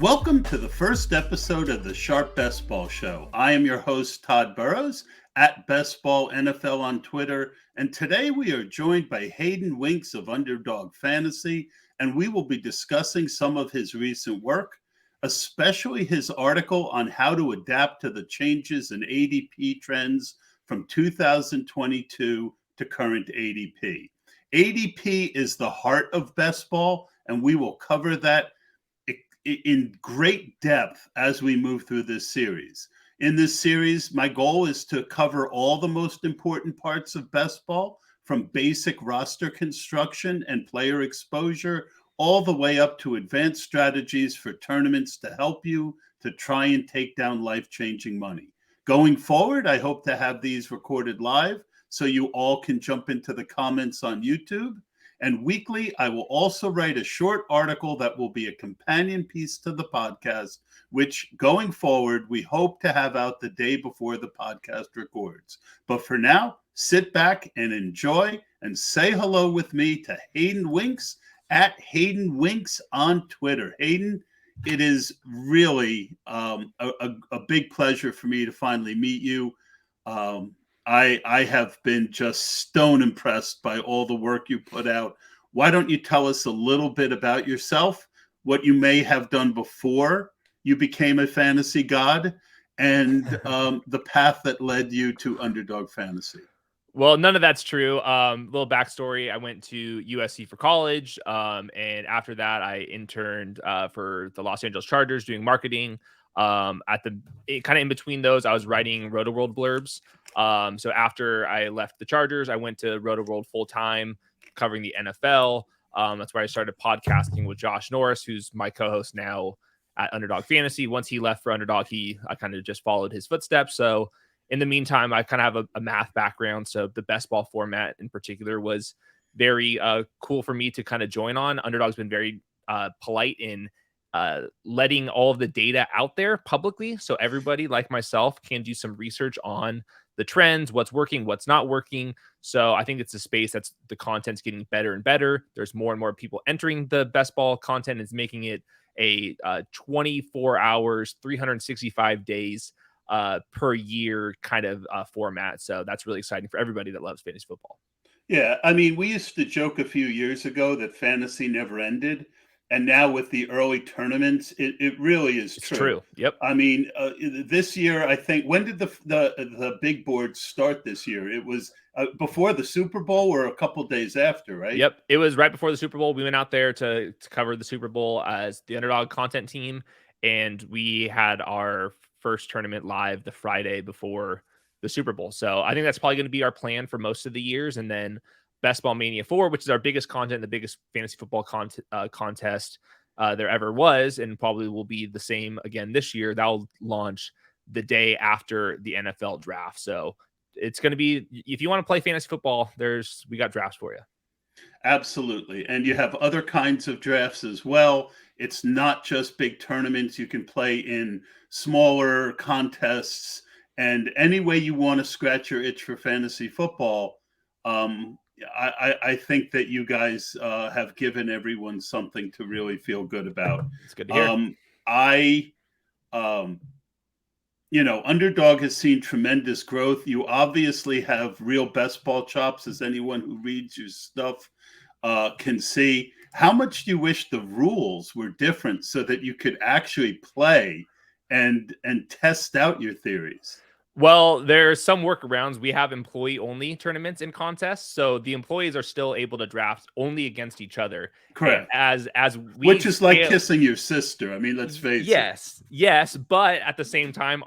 Welcome to the first episode of the Sharp Best Ball Show. I am your host, Todd Burrows, at Best Ball NFL on Twitter, and today we are joined by Hayden Winks of Underdog Fantasy, and we will be discussing some of his recent work, especially his article on how to adapt to the changes in ADP trends from 2022 to current ADP. ADP is the heart of Best Ball, and we will cover that in great depth as we move through this series. In this series, my goal is to cover all the most important parts of best ball, from basic roster construction and player exposure, all the way up to advanced strategies for tournaments to help you to try and take down life-changing money. Going forward, I hope to have these recorded live so you all can jump into the comments on YouTube. And weekly, I will also write a short article that will be a companion piece to the podcast, which going forward, we hope to have out the day before the podcast records. But for now, sit back and enjoy and say hello with me to Hayden Winks at Hayden Winks on Twitter. Hayden, it is really a big pleasure for me to finally meet you. I have been just stone impressed by all the work you put out. Why don't you tell us a little bit about yourself, what you may have done before you became a fantasy god, and the path that led you to Underdog Fantasy? Well, none of that's true. Little backstory. I went to USC for college. And after that, I interned for the Los Angeles Chargers doing marketing. Kind of in between those, I was writing Roto-World blurbs. So after I left the Chargers, I went to Roto-World full time, covering the NFL. That's where I started podcasting with Josh Norris, who's my co-host now at Underdog Fantasy. Once he left for Underdog, I kind of just followed his footsteps. So in the meantime, I kind of have a math background. So the best ball format in particular was very cool for me to kind of join on. Underdog's been very polite in letting all of the data out there publicly, so everybody like myself can do some research on the trends, what's working, what's not working. So I think it's a space that's the content's getting better and better. There's more and more people entering the best ball content. It's making it a 24 hours, 365 days per year kind of format. So that's really exciting for everybody that loves fantasy football. Yeah, I mean, we used to joke a few years ago that fantasy never ended. And now with the early tournaments, it really is It's true. true. Yep. I mean, this year, I think, when did the big board start this year? It was before the Super Bowl or a couple days after, right? Yep. It was right before the Super Bowl. We went out there to cover the Super Bowl as the Underdog content team. And we had our first tournament live the Friday before the Super Bowl. So I think that's probably going to be our plan for most of the years. And then Best Ball Mania 4, which is our biggest content, the biggest fantasy football contest there ever was, and probably will be the same again this year. That'll launch the day after the NFL draft. So it's going to be, if you want to play fantasy football, we got drafts for you. Absolutely. And you have other kinds of drafts as well. It's not just big tournaments. You can play in smaller contests, and any way you want to scratch your itch for fantasy football. I think that you guys have given everyone something to really feel good about. It's good to hear. Underdog has seen tremendous growth. You obviously have real best ball chops, as anyone who reads your stuff can see. How much do you wish the rules were different so that you could actually play and test out your theories? Well, there's some workarounds. We have employee-only tournaments and contests, so the employees are still able to draft only against each other. Correct. As which is like kissing your sister. I mean, let's face it. Yes, but at the same time,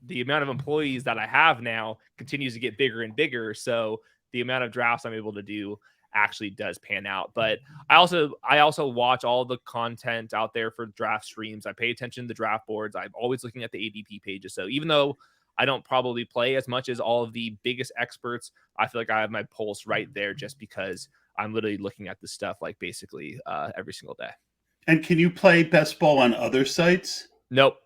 the amount of employees that I have now continues to get bigger and bigger. So the amount of drafts I'm able to do actually does pan out. But I also watch all the content out there for draft streams. I pay attention to the draft boards. I'm always looking at the ADP pages. So even though I don't probably play as much as all of the biggest experts, I feel like I have my pulse right there just because I'm literally looking at this stuff like basically every single day. And can you play best ball on other sites? Nope.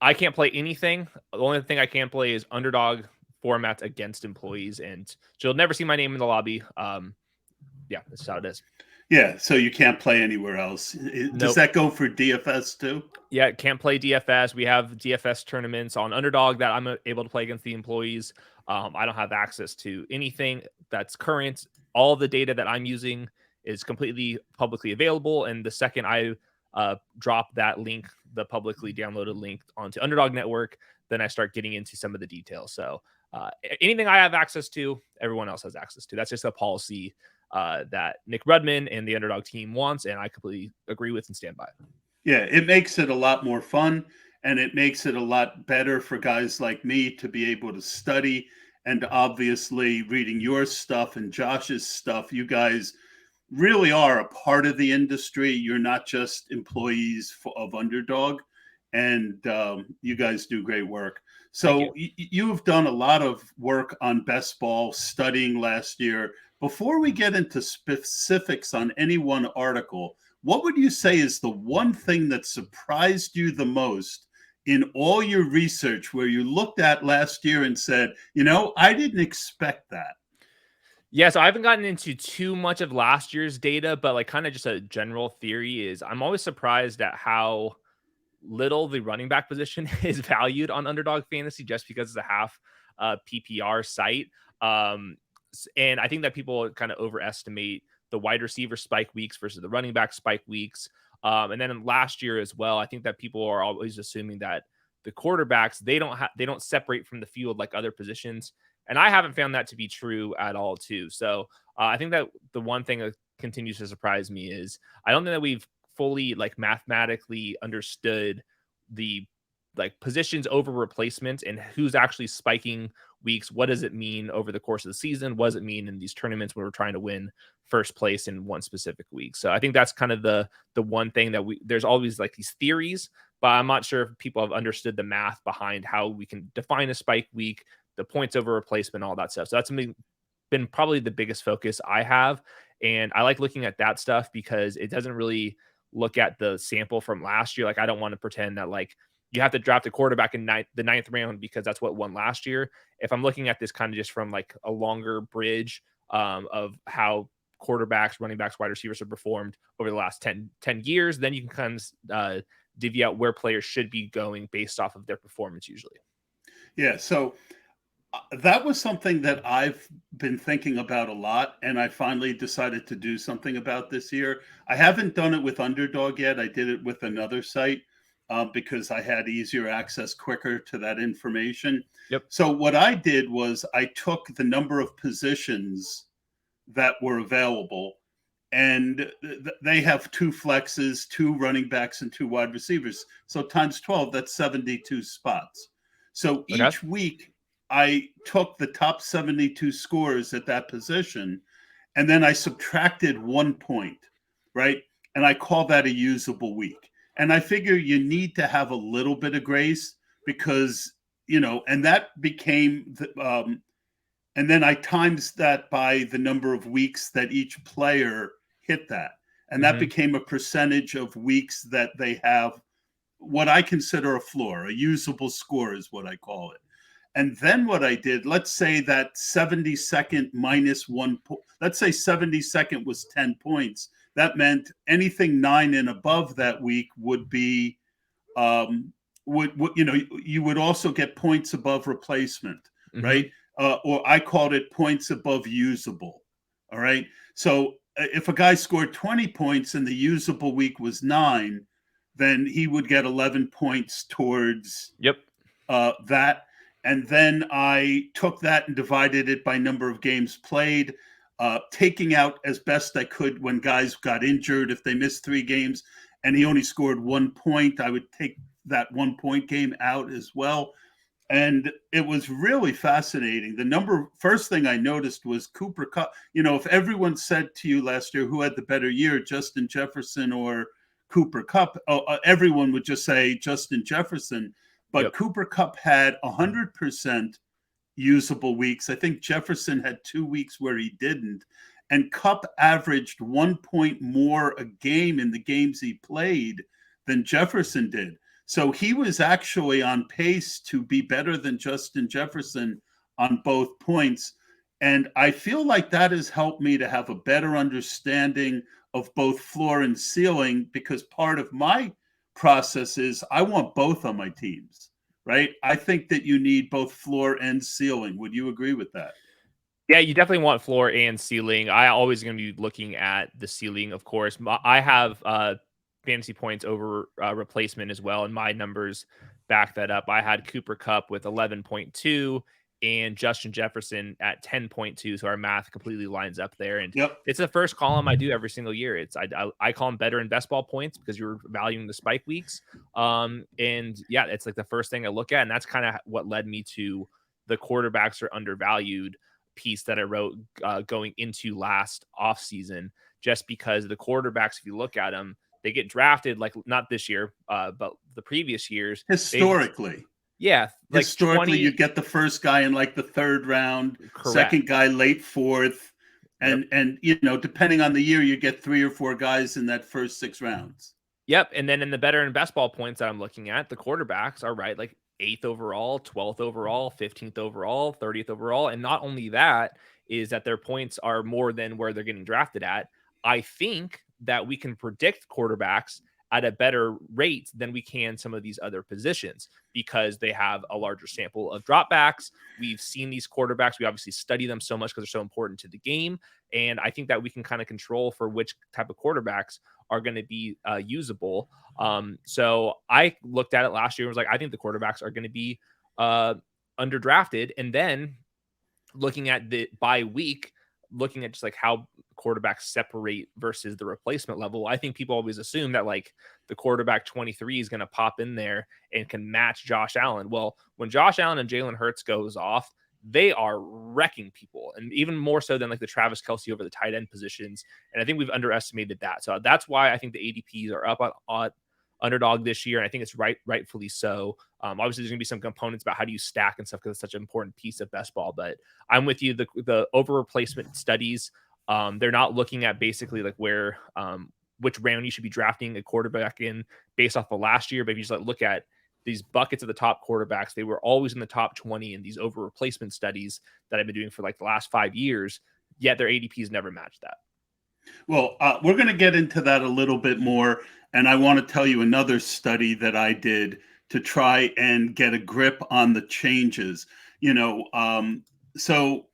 I can't play anything. The only thing I can play is Underdog formats against employees, and so you'll never see my name in the lobby. Yeah, that's how it is. Yeah, so you can't play anywhere else. Does Nope. that go for DFS too? Yeah, can't play DFS. We have DFS tournaments on Underdog that I'm able to play against the employees. I don't have access to anything that's current. All the data that I'm using is completely publicly available. And the second I drop that link, the publicly downloaded link onto Underdog Network, then I start getting into some of the details. So anything I have access to, everyone else has access to. That's just a policy that Nick Rudman and the Underdog team wants, and I completely agree with and stand by. Yeah, it makes it a lot more fun, and it makes it a lot better for guys like me to be able to study. And obviously, reading your stuff and Josh's stuff, you guys really are a part of the industry. You're not just employees of Underdog, and you guys do great work. Thank you. So you've done a lot of work on best ball studying last year. Before we get into specifics on any one article, what would you say is the one thing that surprised you the most in all your research where you looked at last year and said, I didn't expect that? Yeah, so I haven't gotten into too much of last year's data, but like kind of just a general theory is I'm always surprised at how little the running back position is valued on Underdog Fantasy just because it's a half PPR site. And I think that people kind of overestimate the wide receiver spike weeks versus the running back spike weeks. And then last year as well, I think that people are always assuming that the quarterbacks they don't separate from the field like other positions, and I haven't found that to be true at all too. So I think that the one thing that continues to surprise me is I don't think that we've fully like mathematically understood the like positions over replacement and who's actually spiking weeks. What does it mean over the course of the season? What does it mean in these tournaments where we're trying to win first place in one specific week? So I think that's kind of the one thing that there's always like these theories, but I'm not sure if people have understood the math behind how we can define a spike week, the points over replacement, all that stuff. So that's been probably the biggest focus I have. And I like looking at that stuff because it doesn't really look at the sample from last year. Like I don't want to pretend that like you have to draft a quarterback in the ninth round because that's what won last year. If I'm looking at this kind of just from like a longer bridge of how quarterbacks, running backs, wide receivers have performed over the last 10 years, then you can kind of divvy out where players should be going based off of their performance usually. Yeah, so that was something that I've been thinking about a lot, and I finally decided to do something about this year. I haven't done it with Underdog yet. I did it with another site because I had easier access quicker to that information. Yep. So what I did was I took the number of positions that were available, and they have two flexes, two running backs, and two wide receivers. So times 12, that's 72 spots. So Okay. each week, I took the top 72 scores at that position, and then I subtracted 1 point, right? And I call that a usable week. And I figure you need to have a little bit of grace because, and that became and then I times that by the number of weeks that each player hit that. And that Mm-hmm. became a percentage of weeks that they have what I consider a floor, a usable score is what I call it. And then what I did, let's say that 72nd minus let's say 72nd was 10 points. That meant anything 9 and above that week would be, you would also get points above replacement, Mm-hmm. right? Or I called it points above usable. All right. So if a guy scored 20 points and the usable week was 9, then he would get 11 points towards Yep. that. And then I took that and divided it by number of games played, taking out as best I could when guys got injured. If they missed 3 games and he only scored 1 point, I would take that 1 point game out as well. And it was really fascinating. First thing I noticed was Cooper Kupp. If everyone said to you last year who had the better year, Justin Jefferson or Cooper Kupp, everyone would just say Justin Jefferson. But Yep. Cooper Kupp had 100% usable weeks. I think Jefferson had 2 weeks where he didn't. And Kupp averaged 1 point more a game in the games he played than Jefferson did. So he was actually on pace to be better than Justin Jefferson on both points. And I feel like that has helped me to have a better understanding of both floor and ceiling, because part of my process is I want both on my teams, right? I think that you need both floor and ceiling. Would you agree with that? Yeah, you definitely want floor and ceiling. I always going to be looking at the ceiling, of course. I have fantasy points over replacement as well, and my numbers back that up. I had Cooper Kupp with 11.2 and Justin Jefferson at 10.2, so our math completely lines up there. And Yep. it's the first column I do every single year. It's I call them better in best ball points because you're valuing the spike weeks. And yeah, it's like the first thing I look at, and that's kind of what led me to the quarterbacks are undervalued piece that I wrote going into last offseason, just because the quarterbacks, if you look at them, they get drafted like not this year, but the previous years. Historically. Like Historically, 20. you get the first guy in like the third round, Correct. second guy late fourth, Yep. and depending on the year, you get 3 or 4 guys in that first 6 rounds. Yep. And then in the better and best ball points that I'm looking at, the quarterbacks are right like 8th overall, 12th overall, 15th overall, 30th overall. And not only that, is that their points are more than where they're getting drafted at. I think that we can predict quarterbacks at a better rate than we can some of these other positions because they have a larger sample of dropbacks. We've seen these quarterbacks. We obviously study them so much because they're so important to the game. And I think that we can kind of control for which type of quarterbacks are going to be usable. So I looked at it last year and was like, I think the quarterbacks are going to be underdrafted. And then looking at the by week, looking at just like how quarterbacks separate versus the replacement level, I think people always assume that like the quarterback 23 is going to pop in there and can match Josh Allen. Well, when Josh Allen and Jalen Hurts goes off, they are wrecking people, and even more so than like the Travis Kelce over the tight end positions. And I think we've underestimated that. So that's why I think the ADPs are up on Underdog this year, and I think it's rightfully so. Obviously, there's going to be some components about how do you stack and stuff because it's such an important piece of best ball. But I'm with you. The over replacement studies, they're not looking at basically like where which round you should be drafting a quarterback in based off of last year. But if you just look at these buckets of the top quarterbacks, they were always in the top 20 in these over replacement studies that I've been doing for like the last 5 years. Yet their ADPs never matched that. Well, we're going to get into that a little bit more. And I want to tell you another study that I did to try and get a grip on the changes. So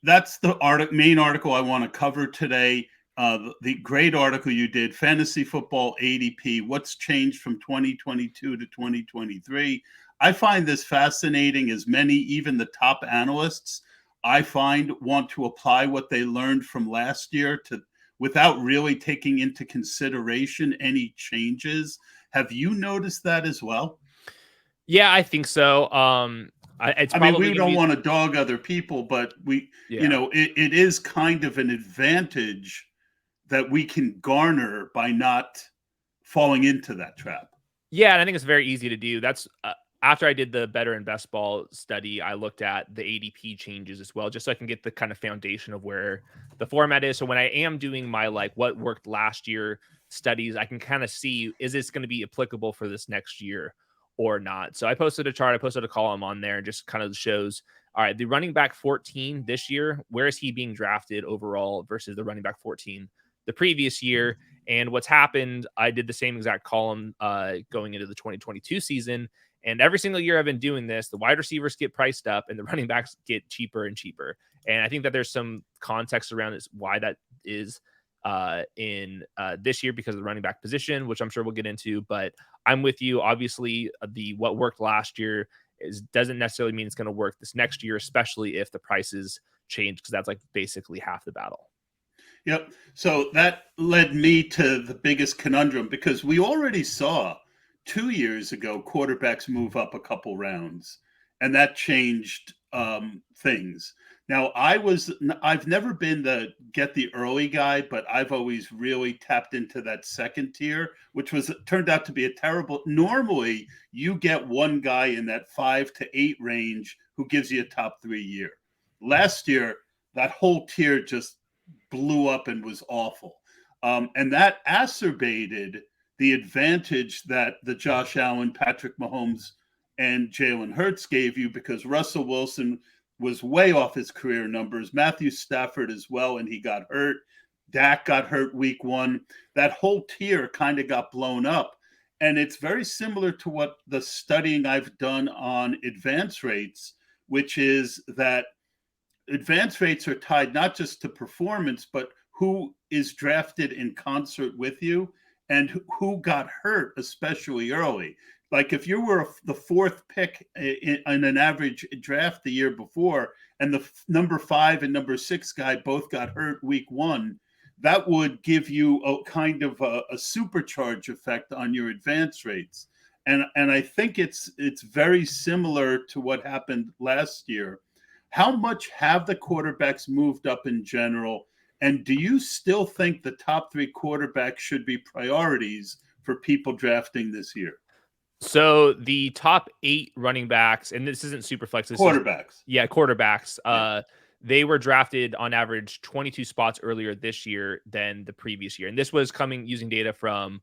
that's the main article I want to cover today. The great article you did, Fantasy Football ADP, what's changed from 2022 to 2023. I find this fascinating, as many, even the top analysts, I find, want to apply what they learned from last year without really taking into consideration any changes. Have you noticed that as well? Yeah, I think so. We don't want to dog other people, but it is kind of an advantage that we can garner by not falling into that trap. Yeah, and I think it's very easy to do. That's after I did the better in best ball study, I looked at the ADP changes as well, just so I can get the kind of foundation of where the format is. So when I am doing my like what worked last year studies, I can kind of see, is this going to be applicable for this next year or not? So I posted a chart, I posted a column on there and just kind of shows, all right, the running back 14 this year, where is he being drafted overall versus the running back 14 the previous year? And what's happened, I did the same exact column going into the 2022 season. And every single year I've been doing this, the wide receivers get priced up and the running backs get cheaper and cheaper. And I think that there's some context around this, why that is in this year because of the running back position, which I'm sure we'll get into. But I'm with you. Obviously, what worked last year doesn't necessarily mean it's going to work this next year, especially if the prices change, because that's like basically half the battle. Yep. So that led me to the biggest conundrum, because we already saw 2 years ago quarterbacks move up a couple rounds, and that changed things. Now, I've never been the get the early guy, but I've always really tapped into that second tier, which turned out to be a terrible. Normally, you get one guy in that 5 to 8 range who gives you a top 3 year. Last year, that whole tier just blew up and was awful. And that acerbated the advantage that the Josh Allen, Patrick Mahomes, and Jalen Hurts gave you, because Russell Wilson was way off his career numbers, Matthew Stafford as well, and he got hurt. Dak got hurt week 1. That whole tier kind of got blown up. And it's very similar to what the studying I've done on advance rates, which is that advance rates are tied not just to performance, but who is drafted in concert with you and who got hurt, especially early. Like if you were the 4th pick in an average draft the year before, and the number 5 and number 6 guy both got hurt week 1, that would give you a kind of a supercharge effect on your advance rates. And I think it's very similar to what happened last year. How much have the quarterbacks moved up in general? And do you still think the top 3 quarterbacks should be priorities for people drafting this year? So the top 8 running backs, and this isn't super flex. Quarterbacks. Quarterbacks. Yeah. They were drafted on average 22 spots earlier this year than the previous year. And this was coming using data from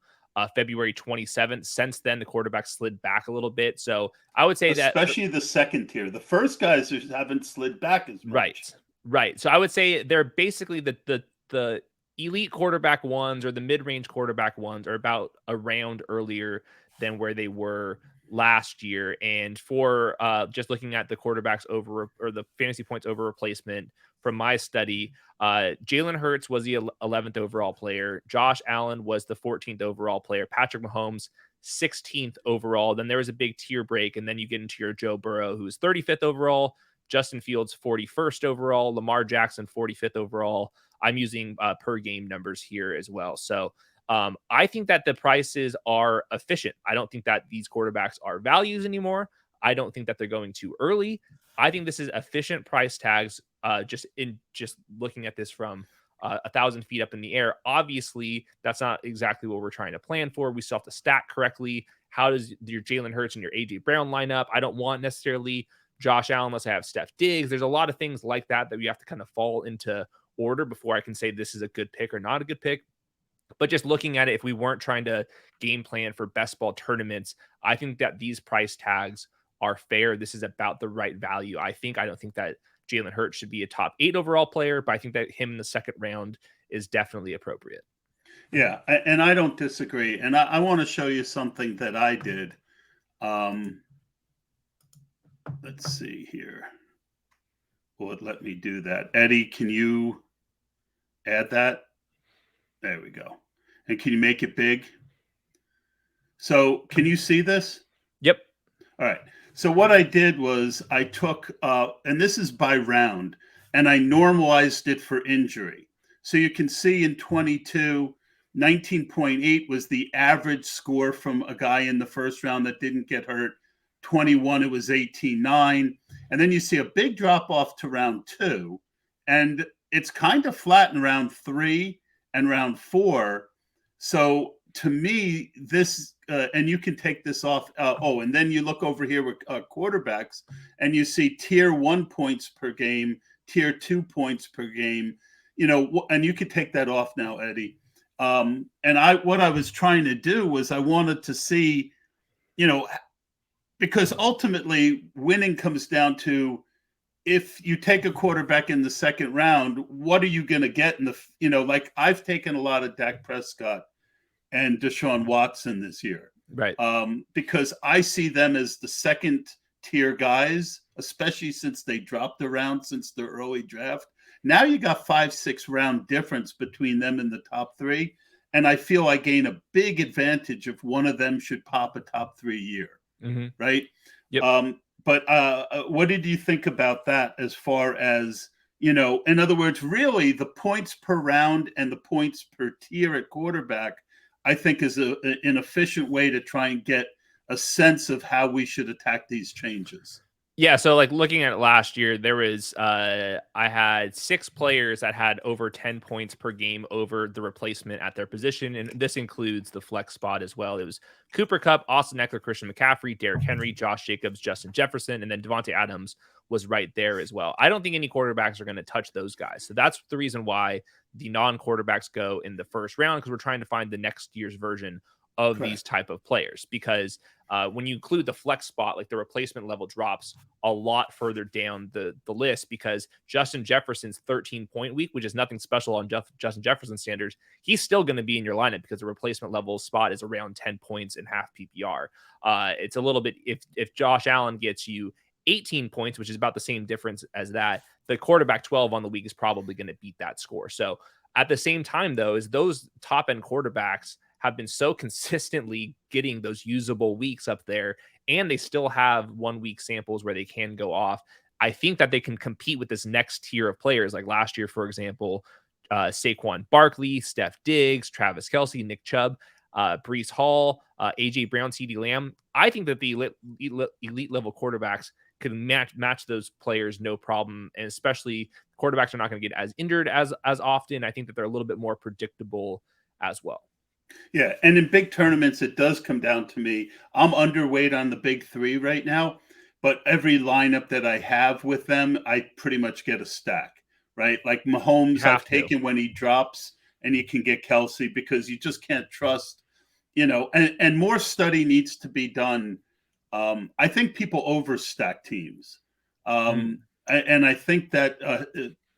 February 27th. Since then, the quarterbacks slid back a little bit. So I would say especially the second tier. The first guys haven't slid back as much. Right. So I would say they're basically the elite quarterback ones or the mid-range quarterback ones are about around earlier than where they were last year. And for just looking at the quarterbacks over, or the fantasy points over replacement from my study, Jalen Hurts was the 11th overall player. Josh Allen was the 14th overall player. Patrick Mahomes, 16th overall. Then there was a big tier break. And then you get into your Joe Burrow, who's 35th overall. Justin Fields, 41st overall. Lamar Jackson, 45th overall. I'm using per game numbers here as well. So I think that the prices are efficient. I don't think that these quarterbacks are values anymore. I don't think that they're going too early. I think this is efficient price tags. Just looking at this from 1,000 feet up in the air. Obviously, that's not exactly what we're trying to plan for. We still have to stack correctly. How does your Jalen Hurts and your AJ Brown line up? I don't want necessarily Josh Allen unless I have Steph Diggs. There's a lot of things like that we have to kind of fall into order before I can say this is a good pick or not a good pick. But just looking at it, if we weren't trying to game plan for best ball tournaments, I think that these price tags are fair. This is about the right value. I don't think that Jalen Hurts should be a top 8 overall player, but I think that him in the second round is definitely appropriate. Yeah, and I don't disagree. And I want to show you something that I did. Let's see here. Will it let me do that? Eddie, can you add that? There we go. And can you make it big? So can you see this? Yep. All right. So what I did was I took, and this is by round, and I normalized it for injury. So you can see in 22, 19.8 was the average score from a guy in the first round that didn't get hurt. 21, it was 18.9. And then you see a big drop off to round 2. And it's kind of flat in round 3 and round 4. So to me, this, and you can take this off. And then you look over here with quarterbacks, and you see tier 1 points per game, tier 2 points per game, and you could take that off now, Eddie. And what I was trying to do was I wanted to see, because ultimately winning comes down to, if you take a quarterback in the second round, what are you going to get in the, like I've taken a lot of Dak Prescott and Deshaun Watson this year. Right. Because I see them as the second tier guys, especially since they dropped around since the early draft. Now you got 5-6 round difference between them and the top 3. And I feel I gain a big advantage if one of them should pop a top 3 year. Mm-hmm. Right. Yep. But what did you think about that as far as, in other words, really the points per round and the points per tier at quarterback, I think is an efficient way to try and get a sense of how we should attack these changes. Yeah, so like looking at last year, there was I had 6 players that had over 10 points per game over the replacement at their position, and this includes the flex spot as well. It was Cooper Kupp, Austin Eckler, Christian McCaffrey, Derrick Henry, Josh Jacobs, Justin Jefferson, and then Devontae Adams was right there as well. I don't think any quarterbacks are going to touch those guys. So that's the reason why the non-quarterbacks go in the first round, because we're trying to find the next year's version of these Correct. type of players, because when you include the flex spot, like the replacement level drops a lot further down the list, because Justin Jefferson's 13-point week, which is nothing special on Justin Jefferson standards, he's still going to be in your lineup because the replacement level spot is around 10 points in half PPR. It's a little bit, if Josh Allen gets you 18 points, which is about the same difference as that, the quarterback 12 on the week is probably going to beat that score. So at the same time, though, is those top end quarterbacks have been so consistently getting those usable weeks up there, and they still have 1 week samples where they can go off. I think that they can compete with this next tier of players. Like last year, for example, Saquon Barkley, Steph Diggs, Travis Kelce, Nick Chubb, Brees Hall, AJ Brown, CeeDee Lamb. I think that the elite level quarterbacks could match those players no problem, and especially quarterbacks are not going to get as injured as often. I think that they're a little bit more predictable as well. Yeah, and in big tournaments, it does come down to me. I'm underweight on the big three right now, but every lineup that I have with them, I pretty much get a stack, right? Like You Mahomes, I've have to. taken when he drops, and you can get Kelsey because you just can't trust, and more study needs to be done. I think people overstack teams. Mm. And I think that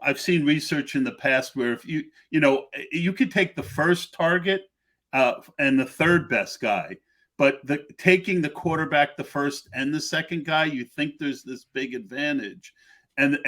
I've seen research in the past where if you could take the first target and the third best guy, but taking the quarterback, the first and the second guy, you think there's this big advantage, and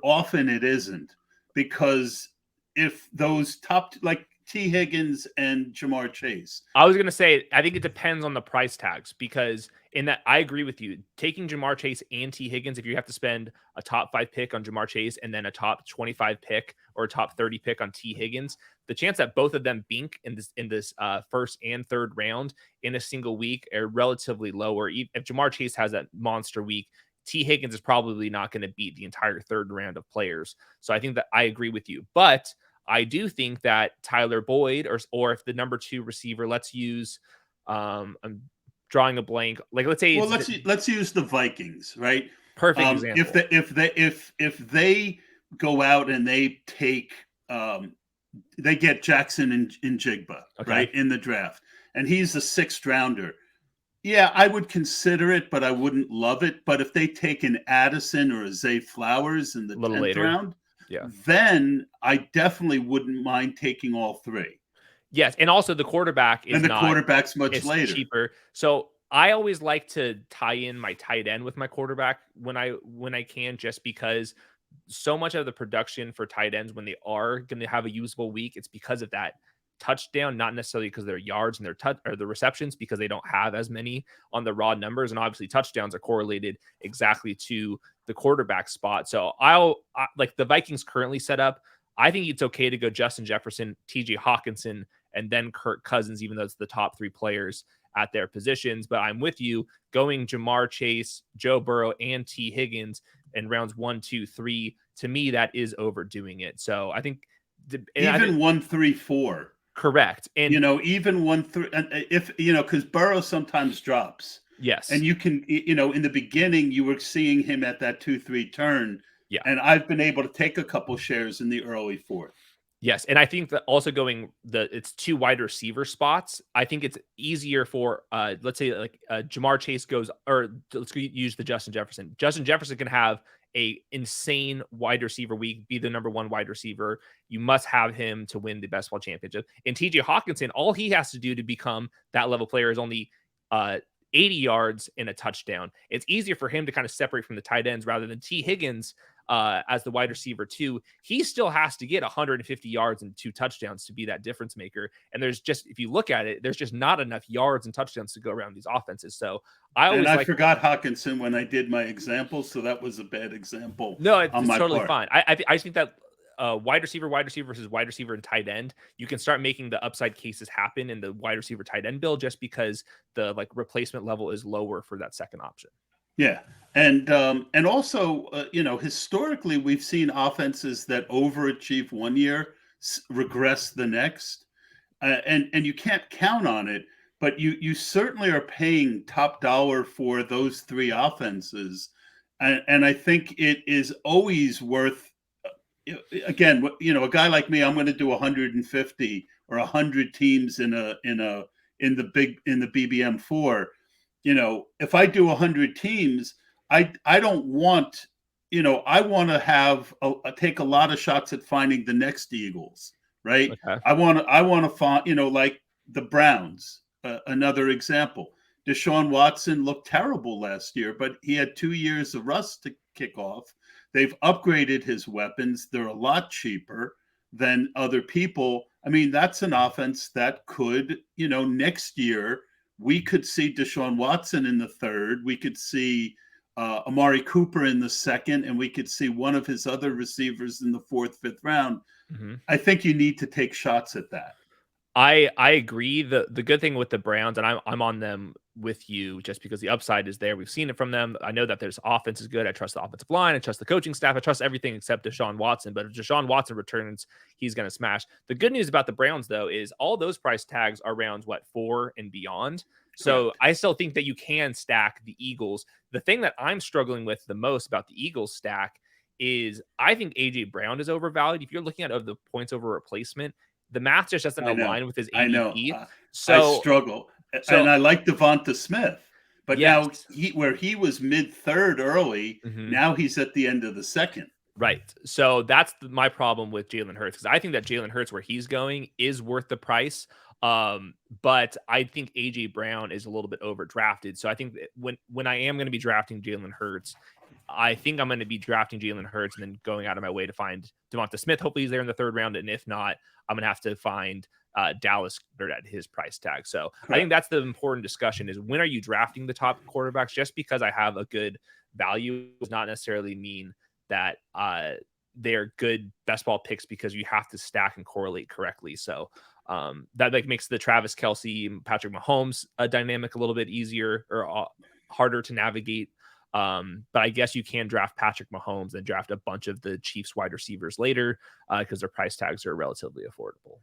often it isn't, because if those top like T. Higgins and Jamar Chase. I was going to say, I think it depends on the price tags, because in that, I agree with you. Taking Jamar Chase and T. Higgins, if you have to spend a top 5 pick on Jamar Chase and then a top 25 pick or a top 30 pick on T. Higgins, the chance that both of them bink in this first and third round in a single week are relatively lower. If Jamar Chase has that monster week, T. Higgins is probably not going to beat the entire third round of players. So I think that I agree with you. But I do think that Tyler Boyd, or if the number 2 receiver, let's use, I'm drawing a blank. Like, let's say, Well, let's use the Vikings, right? Perfect If example. they go out and they take they get Jackson and Jigba, Okay. right, in the draft, and he's a 6th rounder. Yeah, I would consider it, but I wouldn't love it. But if they take an Addison or a Zay Flowers in the A little 10th later. round, Yeah. then I definitely wouldn't mind taking all 3. Yes. And also the quarterback And is the not, quarterback's much it's later. cheaper. So I always like to tie in my tight end with my quarterback when I can, just because so much of the production for tight ends, when they are going to have a usable week, it's because of that touchdown, not necessarily because their yards and their touch or the receptions, because they don't have as many on the raw numbers. And obviously touchdowns are correlated exactly to the quarterback spot. So like the Vikings currently set up, I think it's okay to go Justin Jefferson, TJ Hawkinson, and then Kirk Cousins, even though it's the top 3 players at their positions. But I'm with you, going Jamar Chase, Joe Burrow, and T. Higgins in rounds 1, 2, 3. To me, that is overdoing it. So I think, I think Even 1, 3, 4. correct. And Even 1, 3, if because Burrow sometimes drops, and yes, you can, in the beginning you were seeing him at that 2, 3 turn, yeah. and I've been able to take a couple shares in the early 4th. Yes, and I think that also going it's 2 wide receiver spots. I think it's easier for let's say like Jamar Chase goes, or let's use the Justin Jefferson. Justin Jefferson can have a insane wide receiver week, be the number 1 wide receiver. You must have him to win the best ball championship. And TJ Hawkinson, all he has to do to become that level player is only 80 yards and a touchdown. It's easier for him to kind of separate from the tight ends, rather than T. Higgins as the wide receiver 2. He still has to get 150 yards and 2 touchdowns to be that difference maker. And there's just, if you look at it, there's just not enough yards and touchdowns to go around these offenses. So I And always I like, forgot Hawkinson when I did my example, so that was a bad example no, on it's my totally part. fine. I just think that wide receiver versus wide receiver and tight end, you can start making the upside cases happen in the wide receiver tight end build, just because the like replacement level is lower for that second option. Yeah. And also, historically, we've seen offenses that overachieve one year regress the next, and you can't count on it. But you certainly are paying top dollar for those 3 offenses, and I think it is always worth. Again, a guy like me, I'm going to do 150 or 100 teams in in the BBM4. If I do 100 teams, I don't want, I want to take a lot of shots at finding the next Eagles, right? Okay. I want to find, like the Browns, another example. Deshaun Watson looked terrible last year, but he had 2 years of rust to kick off. They've upgraded his weapons. They're a lot cheaper than other people. I mean, that's an offense that could, next year we could see Deshaun Watson in the third. We could see Amari Cooper in the second, and we could see one of his other receivers in the fourth, fifth round. Mm-hmm. I think you need to take shots at that. I agree. The good thing with the Browns, and I'm on them with you just because the upside is there. We've seen it from them. I know that their offense is good. I trust the offensive line. I trust the coaching staff. I trust everything except Deshaun Watson. But if Deshaun Watson returns, he's going to smash. The good news about the Browns, though, is all those price tags are rounds 4 and beyond. So Correct. I still think that you can stack the Eagles. The thing that I'm struggling with the most about the Eagles stack is I think AJ Brown is overvalued. If you're looking at the points over replacement, the math just doesn't align with his I know. ADP. I So, struggle, and I like Devonta Smith, but yes. now where he was mid third early, now he's at the end of the second. Right. So that's my problem with Jalen Hurts, because I think that Jalen Hurts, where he's going, is worth the price. But I think AJ Brown is a little bit overdrafted. So I think that when I am going to be drafting Jalen Hurts, I think I'm going to be drafting Jalen Hurts and then going out of my way to find Devonta Smith. Hopefully he's there in the third round. And if not, I'm going to have to find Dallas at his price tag. So Correct. I think that's the important discussion is when are you drafting the top quarterbacks? Just because I have a good value does not necessarily mean that they're good best ball picks, because you have to stack and correlate correctly. So that makes the Travis Kelce, Patrick Mahomes dynamic a little bit easier or harder to navigate. But I guess you can draft Patrick Mahomes and draft a bunch of the Chiefs wide receivers later because their price tags are relatively affordable.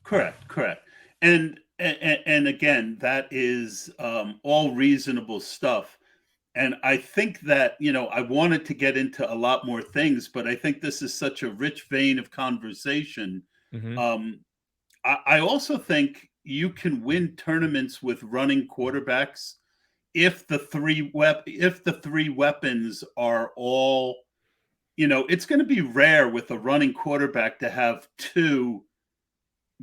Correct. And again, that is all reasonable stuff. And I think that, I wanted to get into a lot more things, but I think this is such a rich vein of conversation. Mm-hmm. I also think you can win tournaments with running quarterbacks if the three weapons are all, it's going to be rare with a running quarterback to have two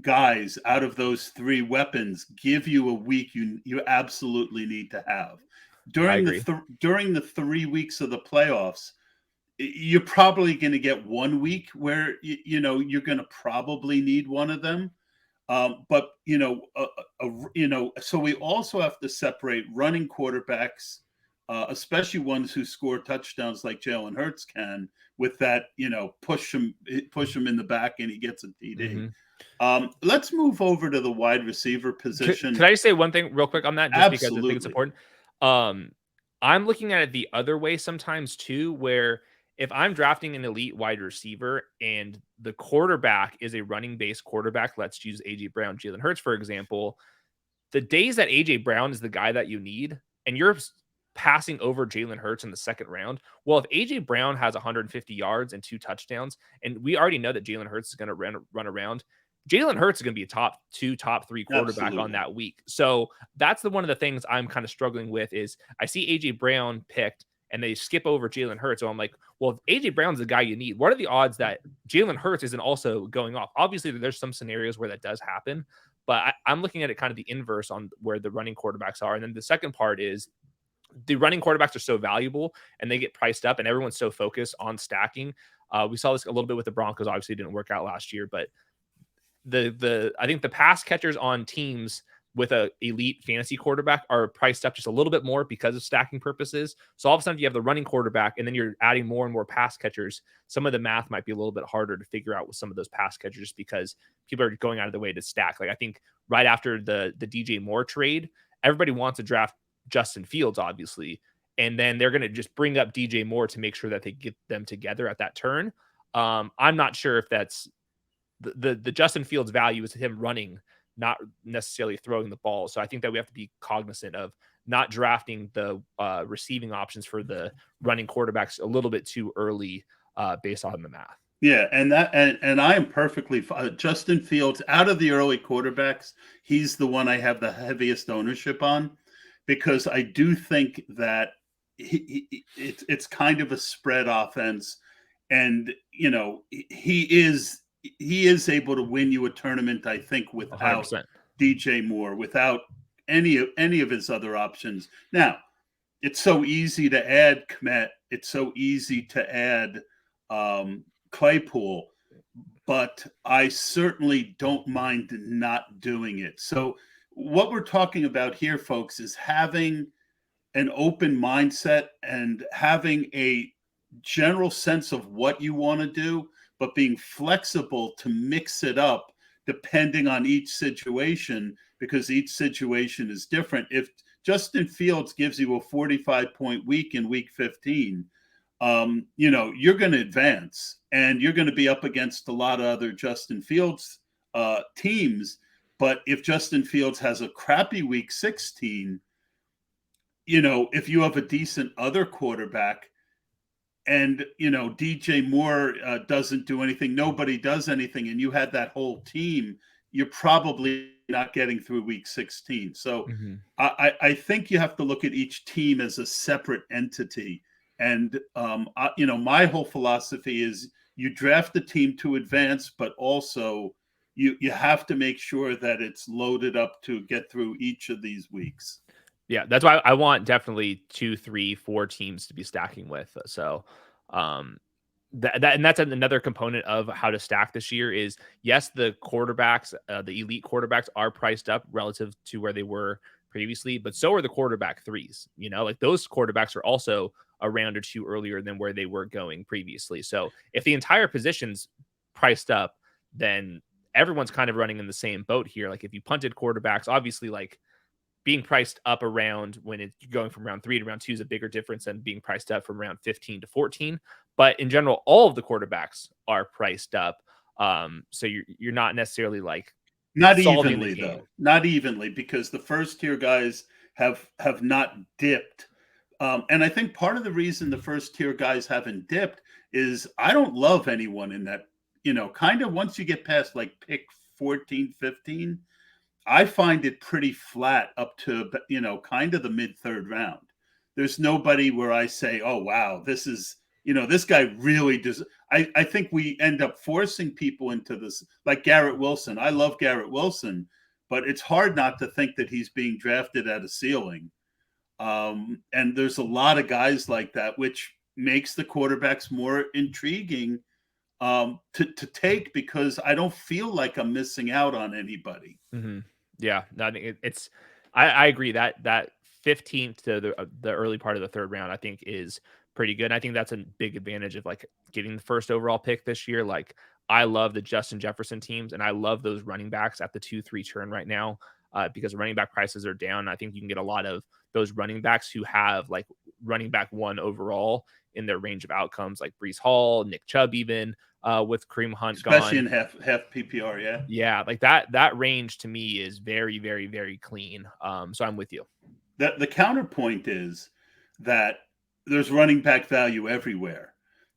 guys out of those three weapons give you a week you absolutely need to have. During the 3 weeks of the playoffs, you're probably going to get 1 week where you're going to probably need one of them. But so we also have to separate running quarterbacks, especially ones who score touchdowns like Jalen Hurts can, with that push him in the back and he gets a TD. Mm-hmm. Let's move over to the wide receiver position. Could I just say one thing real quick on that? Just Absolutely. Because I think it's important. I'm looking at it the other way sometimes too, where if I'm drafting an elite wide receiver and the quarterback is a running base quarterback, let's use AJ Brown, Jalen Hurts, for example, the days that AJ Brown is the guy that you need and you're passing over Jalen Hurts in the second round. Well, if AJ Brown has 150 yards and 2 touchdowns, and we already know that Jalen Hurts is going to run around, Jalen Hurts is going to be a top 2, top 3 quarterback Absolutely. On that week. So that's one of the things I'm kind of struggling with is I see AJ Brown picked and they skip over Jalen Hurts. So I'm like, well, if AJ Brown's the guy you need, what are the odds that Jalen Hurts isn't also going off? Obviously, there's some scenarios where that does happen, but I'm looking at it kind of the inverse on where the running quarterbacks are. And then the second part is the running quarterbacks are so valuable and they get priced up and everyone's so focused on stacking. We saw this a little bit with the Broncos. Obviously, it didn't work out last year, but I think the pass catchers on teams with a elite fantasy quarterback are priced up just a little bit more because of stacking purposes. So all of a sudden you have the running quarterback and then you're adding more and more pass catchers. Some of the math might be a little bit harder to figure out with some of those pass catchers just because people are going out of the way to stack. Like I think right after the DJ Moore trade, everybody wants to draft Justin Fields, obviously. And then they're going to just bring up DJ Moore to make sure that they get them together at that turn. I'm not sure if that's the Justin Fields value is him running, not necessarily throwing the ball. So I think that we have to be cognizant of not drafting the receiving options for the running quarterbacks a little bit too early based on the math. Yeah, and I am perfectly Justin Fields out of the early quarterbacks, he's the one I have the heaviest ownership on because I do think that it's kind of a spread offense, and he is able to win you a tournament. I think without 100%. DJ Moore, without any of his other options. Now, it's so easy to add Kmet. It's so easy to add um, Claypool, but I certainly don't mind not doing it. So, what we're talking about here, folks, is having an open mindset and having a general sense of what you want to do, but being flexible to mix it up depending on each situation because each situation is different. If Justin Fields gives you a 45-point week in week 15, you're going to advance and you're going to be up against a lot of other Justin Fields teams. But if Justin Fields has a crappy week 16, if you have a decent other quarterback and, DJ Moore doesn't do anything, nobody does anything, and you had that whole team, you're probably not getting through week 16. So Mm-hmm. I think you have to look at each team as a separate entity. And, my whole philosophy is you draft the team to advance, but also you have to make sure that it's loaded up to get through each of these weeks. Yeah, that's why I want definitely 2, 3, 4 teams to be stacking with. So, um, and that's another component of how to stack this year is yes, the quarterbacks, the elite quarterbacks are priced up relative to where they were previously, but so are the quarterback threes. Like those quarterbacks are also a round or two earlier than where they were going previously. So if the entire position's priced up, then everyone's kind of running in the same boat here. Like if you punted quarterbacks, obviously like being priced up around when it's going from round 3 to round 2 is a bigger difference than being priced up from round 15 to 14. But in general, all of the quarterbacks are priced up. So you're not necessarily like Not solving the evenly game. though. Not evenly because the first tier guys have not dipped. And I think part of the reason the first tier guys haven't dipped is I don't love anyone in that, kind of once you get past like pick 14, 15, I find it pretty flat up to, kind of the mid third round. There's nobody where I say, oh, wow, this is, this guy really does. I think we end up forcing people into this, like Garrett Wilson. I love Garrett Wilson, but it's hard not to think that he's being drafted at a ceiling. And there's a lot of guys like that, which makes the quarterbacks more intriguing to take because I don't feel like I'm missing out on anybody. Mm-hmm. Yeah, no, I think it's. I agree that 15th to the early part of the third round, I think is pretty good. And I think that's a big advantage of like getting the first overall pick this year. Like I love the Justin Jefferson teams, and I love those running backs at the 2-3 turn right now because running back prices are down. I think you can get a lot of those running backs who have like running back 1 overall in their range of outcomes, like Brees Hall, Nick Chubb, even with Kareem Hunt Especially gone. in half PPR, yeah. Yeah, like that range to me is very, very, very clean. So I'm with you. The counterpoint is that there's running back value everywhere.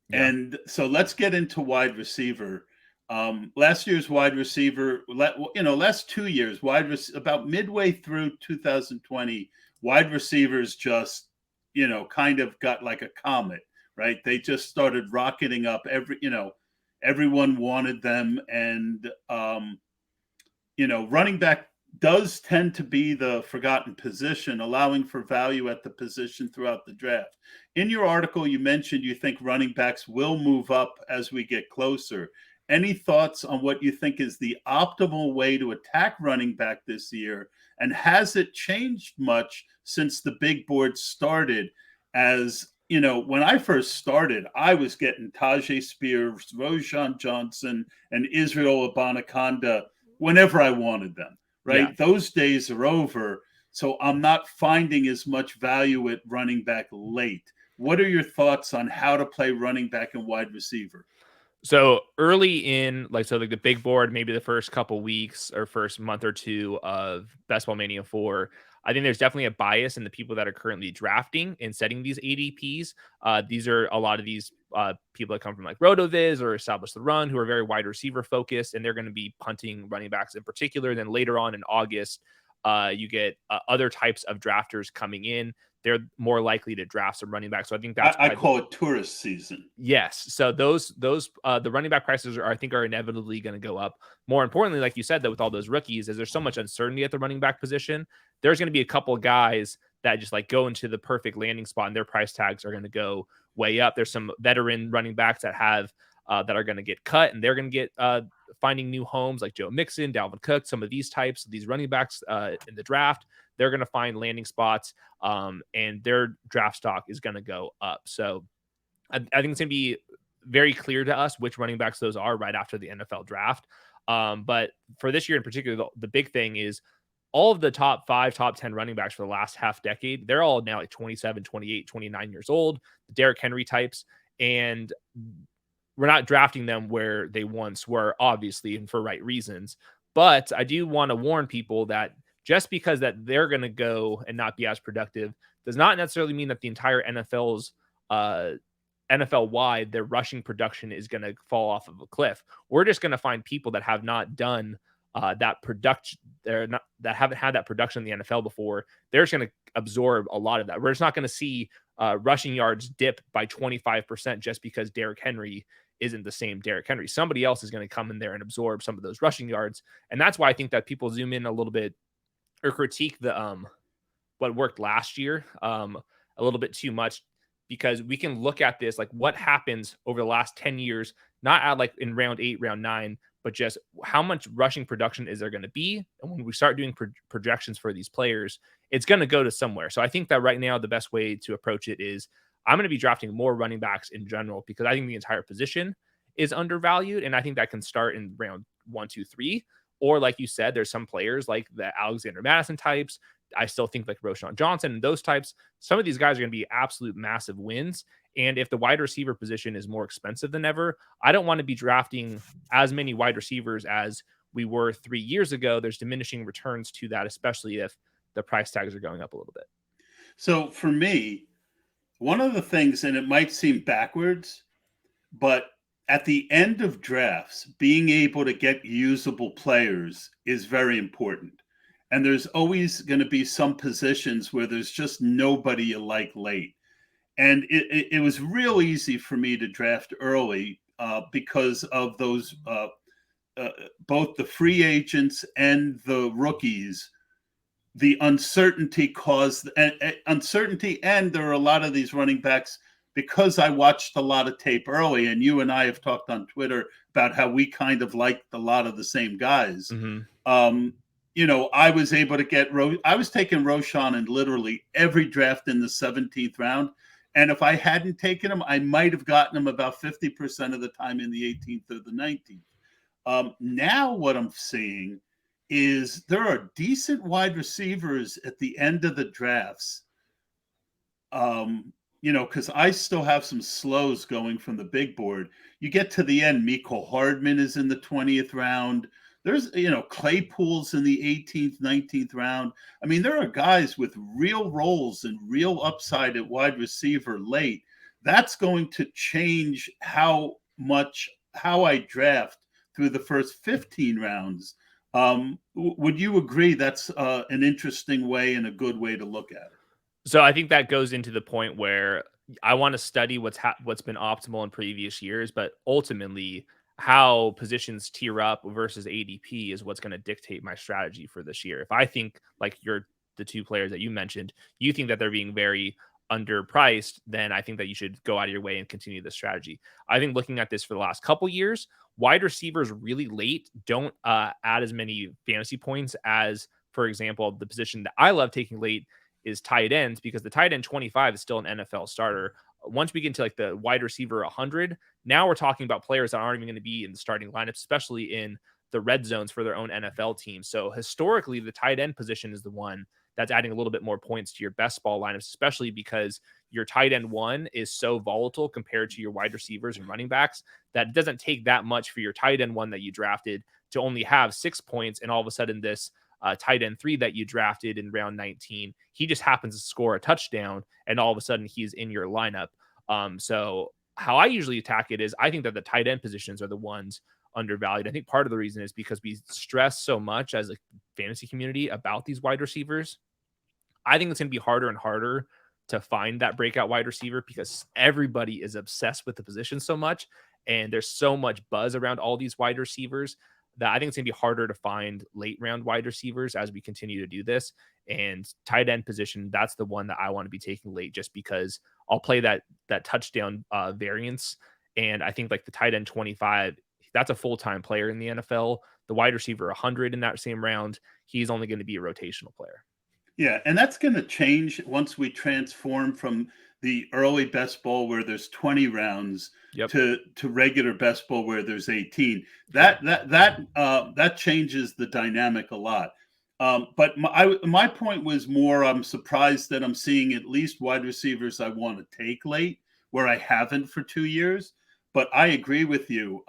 Yeah. And so let's get into wide receiver. Last year's wide receiver, last 2 years, about midway through 2020, wide receivers just, kind of got like a comet, right? They just started rocketing up everyone wanted them. And, running back does tend to be the forgotten position, allowing for value at the position throughout the draft. In your article, you mentioned you think running backs will move up as we get closer. Any thoughts on what you think is the optimal way to attack running back this year? And has it changed much since the big board started? As when I first started, I was getting Tajay Spears, Roshan Johnson, and Israel Abanikanda whenever I wanted them, Yeah. right? Those days are over. So I'm not finding as much value at running back late. What are your thoughts on how to play running back and wide receiver? So early in like the big board, maybe the first couple weeks or first month or two of Best Ball Mania 4, I think there's definitely a bias in the people that are currently drafting and setting these ADPs. These are a lot of these people that come from like RotoViz or Establish the Run, who are very wide receiver focused, and they're going to be punting running backs in particular. Then later on in August, you get other types of drafters coming in. They're more likely to draft some running backs. So I think that's I call it tourist season. yes. So those the running back prices I think are inevitably going to go up. More importantly, like you said, that with all those rookies, is there's so much uncertainty at the running back position. There's going to be a couple of guys that just like go into the perfect landing spot, and their price tags are going to go way up. There's some veteran running backs that have that are going to get cut, and they're going to get finding new homes, like Joe Mixon, Dalvin Cook, some of these types, these running backs in the draft. They're going to find landing spots, and their draft stock is going to go up. So I think it's going to be very clear to us which running backs those are right after the NFL draft. But for this year in particular, the big thing is all of the top 5, top 10 running backs for the last half decade, they're all now like 27, 28, 29 years old, the Derrick Henry types. And we're not drafting them where they once were, obviously, and for right reasons. But I do want to warn people that just because that they're going to go and not be as productive does not necessarily mean that the entire NFL wide, their rushing production is going to fall off of a cliff. We're just going to find people that have not done that production, that haven't had that production in the NFL before. They're just going to absorb a lot of that. We're just not going to see rushing yards dip by 25% just because Derrick Henry isn't the same Derrick Henry. Somebody else is going to come in there and absorb some of those rushing yards. And that's why I think that people zoom in a little bit or critique the what worked last year a little bit too much, because we can look at this like what happens over the last 10 years, not at like in round 8, round 9, but just how much rushing production is there going to be. And when we start doing projections for these players, it's going to go to somewhere. So I think that right now the best way to approach it is I'm going to be drafting more running backs in general, because I think the entire position is undervalued. And I think that can start in round 1, 2, 3. Or like you said, there's some players like the Alexander Madison types. I still think like Roschon Johnson and those types, some of these guys are going to be absolute massive wins. And if the wide receiver position is more expensive than ever, I don't want to be drafting as many wide receivers as we were 3 years ago. There's diminishing returns to that, especially if the price tags are going up a little bit. So for me, one of the things, and it might seem backwards, but at the end of drafts, being able to get usable players is very important. And there's always going to be some positions where there's just nobody you like late. And it was real easy for me to draft early because of those, both the free agents and the rookies. The uncertainty caused uncertainty, and there are a lot of these running backs, because I watched a lot of tape early, and you and I have talked on Twitter about how we kind of liked a lot of the same guys. Mm-hmm. I was able to get I was taking Roschon in literally every draft in the 17th round. And if I hadn't taken him, I might have gotten him about 50% of the time in the 18th or the 19th. Now what I'm seeing is there are decent wide receivers at the end of the drafts. Because I still have some slows going from the big board. You get to the end, Mecole Hardman is in the 20th round. There's, Claypool's in the 18th, 19th round. I mean, there are guys with real roles and real upside at wide receiver late. That's going to change how I draft through the first 15 rounds. Would you agree that's an interesting way and a good way to look at it? So I think that goes into the point where I want to study what's been optimal in previous years, but ultimately how positions tier up versus ADP is what's going to dictate my strategy for this year. If I think like the two players that you mentioned, you think that they're being very underpriced, then I think that you should go out of your way and continue this strategy. I think looking at this for the last couple years, wide receivers really late don't add as many fantasy points as, for example, the position that I love taking late is tight ends, because the tight end 25 is still an NFL starter. Once we get into like the wide receiver 100, now we're talking about players that aren't even going to be in the starting lineup, especially in the red zones for their own NFL team. So historically, the tight end position is the one that's adding a little bit more points to your best ball lineups, especially because your tight end 1 is so volatile compared to your wide receivers and running backs that it doesn't take that much for your tight end 1 that you drafted to only have 6 points. And all of a sudden this tight end 3 that you drafted in round 19, he just happens to score a touchdown, and all of a sudden he's in your lineup. So how I usually attack it is I think that the tight end positions are the ones undervalued. I think part of the reason is because we stress so much as a fantasy community about these wide receivers. I think it's going to be harder and harder to find that breakout wide receiver because everybody is obsessed with the position so much. And there's so much buzz around all these wide receivers that I think it's going to be harder to find late round wide receivers as we continue to do this. And tight end position, that's the one that I want to be taking late just because I'll play that touchdown variance. And I think like the tight end 25, that's a full-time player in the NFL. The wide receiver 100 in that same round, he's only going to be a rotational player. Yeah, and that's going to change once we transform from the early best ball where there's 20 rounds Yep. to regular best ball where there's 18. Yeah. That changes the dynamic a lot. But my point was more, I'm surprised that I'm seeing at least wide receivers I want to take late where I haven't for 2 years. But I agree with you.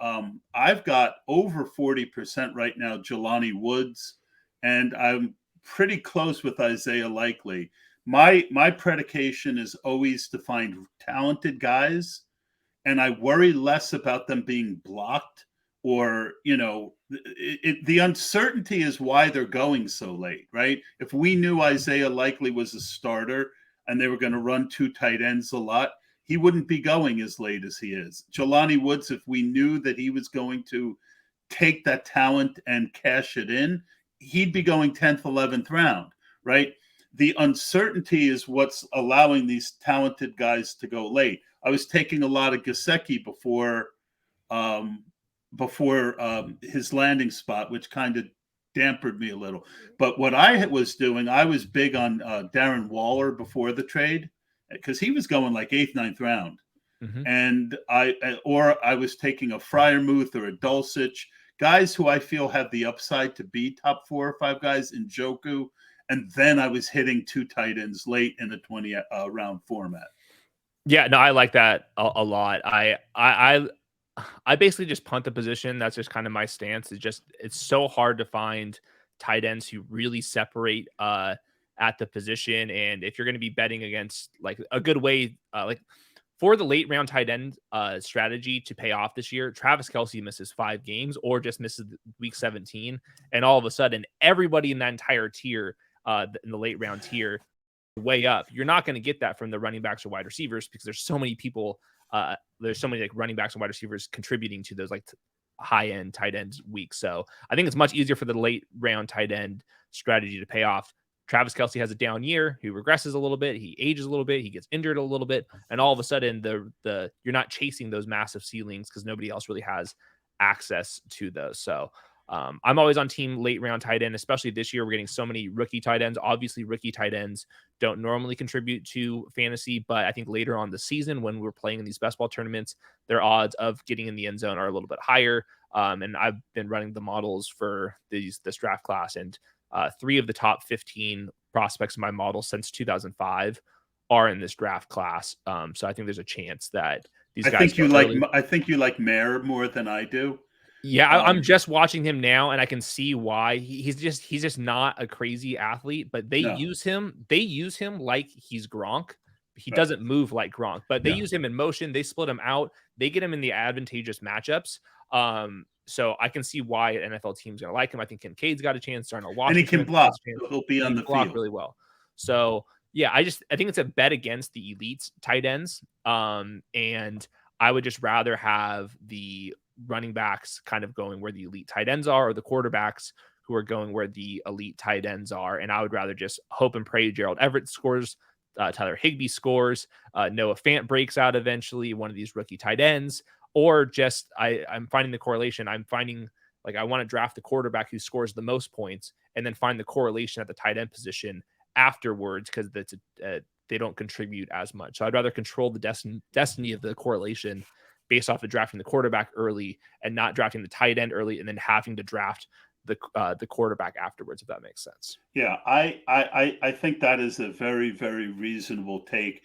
I've got over 40% right now, Jelani Woods, and I'm pretty close with Isaiah Likely. My predication is always to find talented guys, and I worry less about them being blocked or, the uncertainty is why they're going so late, right? If we knew Isaiah Likely was a starter and they were going to run 2 tight ends a lot, he wouldn't be going as late as he is. Jelani Woods, if we knew that he was going to take that talent and cash it in, he'd be going 10th, 11th round, right? The uncertainty is what's allowing these talented guys to go late. I was taking a lot of Gesicki before his landing spot, which kind of dampened me a little. But what I was doing, I was big on Darren Waller before the trade because he was going like 8th, 9th round. Mm-hmm. And I was taking a Freiermuth or a Dulcich, guys who I feel have the upside to be top 4 or 5 guys in Njoku. And then I was hitting 2 tight ends late in a 20 round format. Yeah, no, I like that a lot. I basically just punt the position. That's just kind of my stance. It's so hard to find tight ends who really separate at the position. And if you're going to be betting against like a good way, like for the late round tight end strategy to pay off this year, Travis Kelce misses 5 games or just misses week 17. And all of a sudden, everybody in that entire tier, in the late round tier, way up. You're not going to get that from the running backs or wide receivers because there's so many people. There's so many like running backs and wide receivers contributing to those like high end tight end weeks. So I think it's much easier for the late round tight end strategy to pay off. Travis Kelce has a down year. He regresses a little bit. He ages a little bit. He gets injured a little bit. And all of a sudden you're not chasing those massive ceilings because nobody else really has access to those. So I'm always on team late round tight end, especially this year. We're getting so many rookie tight ends. Obviously, rookie tight ends don't normally contribute to fantasy, but I think later on the season when we're playing in these best ball tournaments, their odds of getting in the end zone are a little bit higher. And I've been running the models for this draft class, and 3 of the top 15 prospects in my model since 2005 are in this draft class. So I think there's a chance that these guys. I think you like Mayer more than I do. Yeah, I'm just watching him now, and I can see why he's just not a crazy athlete. But they use him like he's Gronk. He doesn't move like Gronk, but they use him in motion. They split him out. They get him in the advantageous matchups. So I can see why an NFL team's gonna like him. I think Kincaid's got a chance. Darnell Washington, and he can block. He'll be on the field really well. So yeah, I think it's a bet against the elite tight ends. And I would just rather have the running backs kind of going where the elite tight ends are, or the quarterbacks who are going where the elite tight ends are. And I would rather just hope and pray Gerald Everett scores, Tyler Higbee scores, Noah Fant breaks out eventually, one of these rookie tight ends, or just I'm finding the correlation. I'm finding like I want to draft the quarterback who scores the most points and then find the correlation at the tight end position afterwards because that's they don't contribute as much. So I'd rather control the destiny of the correlation based off of drafting the quarterback early and not drafting the tight end early and then having to draft the quarterback afterwards, if that makes sense. Yeah, I think that is a very, very reasonable take.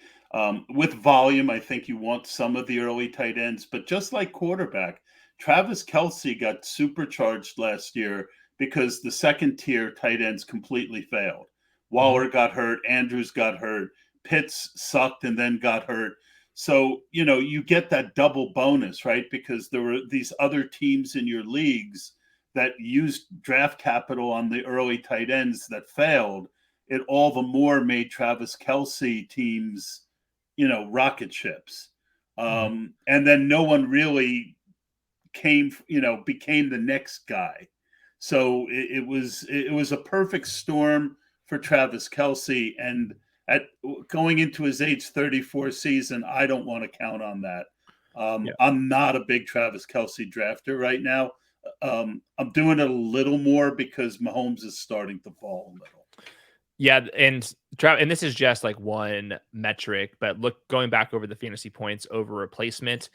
With volume, I think you want some of the early tight ends, but just like quarterback, Travis Kelce got supercharged last year because the second tier tight ends completely failed. Mhm. Waller got hurt, Andrews got hurt, Pitts sucked and then got hurt. So, you get that double bonus, right? Because there were these other teams in your leagues that used draft capital on the early tight ends that failed. It all the more made Travis Kelce teams, rocket ships. Mhm. And then no one really became the next guy. So it was a perfect storm for Travis Kelce. And at going into his age 34 season, I don't want to count on that. Yeah. I'm not a big Travis Kelce drafter right now. I'm doing it a little more because Mahomes is starting to fall a little. Yeah, and this is just like one metric, but going back over the fantasy points over replacement,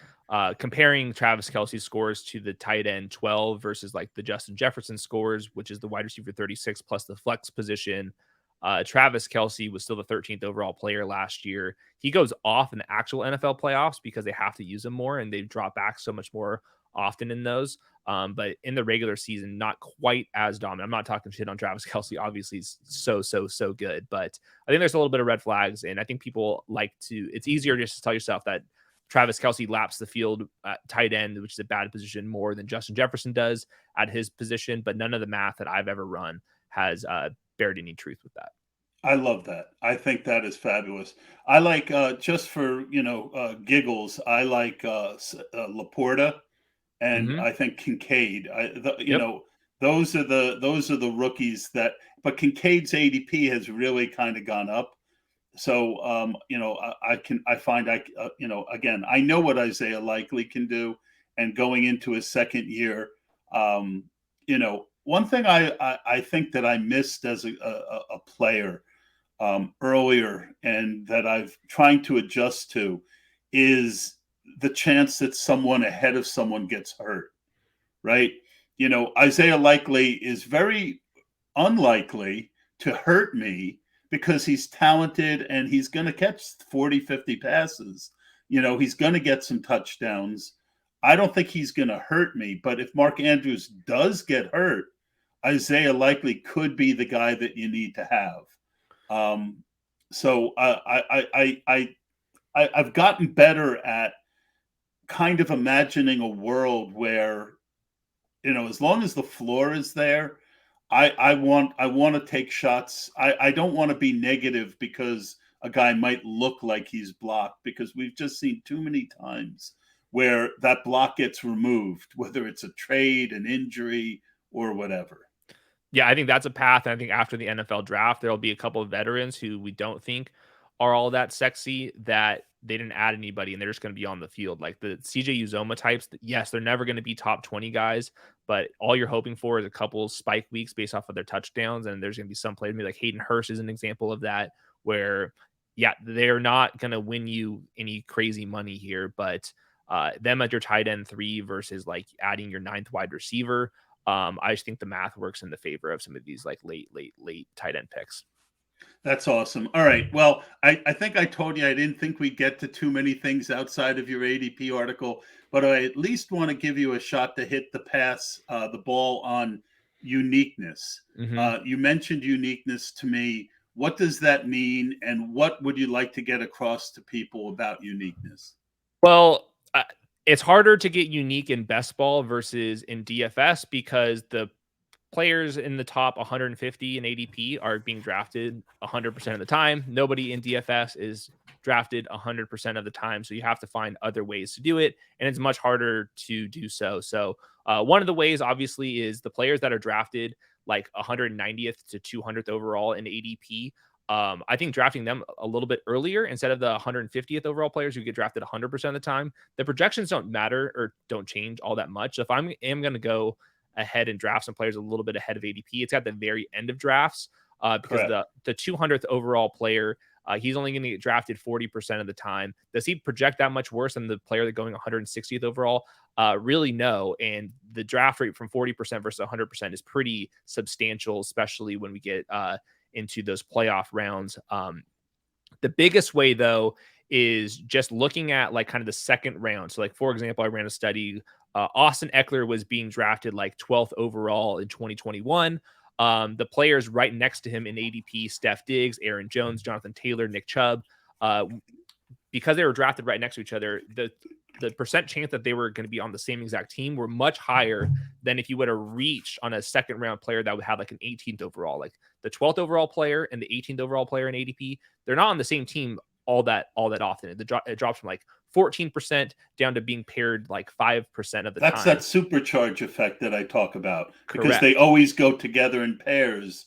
comparing Travis Kelce's scores to the tight end 12 versus like the Justin Jefferson scores, which is the wide receiver 36 plus the flex position. Travis Kelce was still the 13th overall player last year. He goes off in the actual NFL playoffs because they have to use him more and they drop back so much more often in those. But in the regular season, not quite as dominant. I'm not talking shit on Travis Kelce. Obviously, he's so good. But I think there's a little bit of red flags. And I think people it's easier just to tell yourself that Travis Kelce laps the field at tight end, which is a bad position, more than Justin Jefferson does at his position. But none of the math that I've ever run has bared any truth with that. I love that. I think that is fabulous. I like just for giggles. I like Laporta, and Mm-hmm. I think Kincaid. Yep. Those are the rookies that. But Kincaid's ADP has really kind of gone up. So I find again, I know what Isaiah Likely can do, and going into his second year, one thing I think that I missed as a player earlier, and that I've trying to adjust to, is the chance that someone ahead of someone gets hurt, right? Isaiah Likely is very unlikely to hurt me because he's talented and he's going to catch 40, 50 passes. He's going to get some touchdowns. I don't think he's going to hurt me, but if Mark Andrews does get hurt, Isaiah Likely could be the guy that you need to have. So I've gotten better at kind of imagining a world where, as long as the floor is there, I want to take shots. I don't want to be negative because a guy might look like he's blocked, because we've just seen too many times where that block gets removed, whether it's a trade, an injury, or whatever. Yeah, I think that's a path. And I think after the NFL draft, there'll be a couple of veterans who we don't think are all that sexy, that they didn't add anybody and they're just going to be on the field. Like the CJ Uzoma types, yes, they're never going to be top 20 guys, but all you're hoping for is a couple spike weeks based off of their touchdowns. And there's going to be some players, maybe like Hayden Hurst is an example of that, where, yeah, they're not going to win you any crazy money here, but them at your tight end 3 versus like adding your 9th wide receiver. I just think the math works in the favor of some of these like late tight end picks. That's awesome. All right. Well, I think I told you I didn't think we'd get to too many things outside of your ADP article, but I at least want to give you a shot to hit the ball on uniqueness. Mm-hmm. You mentioned uniqueness to me. What does that mean, and what would you like to get across to people about uniqueness? Well, it's harder to get unique in best ball versus in DFS because the players in the top 150 in ADP are being drafted 100% of the time. Nobody in DFS is drafted 100% of the time. So you have to find other ways to do it. And it's much harder to do so. So one of the ways, obviously, is the players that are drafted like 190th to 200th overall in ADP. I think drafting them a little bit earlier instead of the 150th overall players who get drafted 100% of the time, the projections don't matter or don't change all that much. So if I am going to go ahead and draft some players a little bit ahead of ADP, it's at the very end of drafts because Correct. the 200th overall player, he's only going to get drafted 40% of the time. Does he project that much worse than the player that going 160th overall? Really, no. And the draft rate from 40% versus 100% is pretty substantial, especially when we get into those playoff rounds. The biggest way, though, is just looking at like kind of the second round. So like, for example, I ran a study. Austin Eckler was being drafted like 12th overall in 2021. The players right next to him in ADP, Steph Diggs, Aaron Jones, Jonathan Taylor, Nick Chubb, because they were drafted right next to each other, the percent chance that they were going to be on the same exact team were much higher than if you would have reached on a second round player that would have like an 18th overall. Like the 12th overall player and the 18th overall player in ADP, they're not on the same team all that often. It drops from like 14% down to being paired like 5% of the That's time. that supercharge effect that I talk about, because Correct. they always go together in pairs.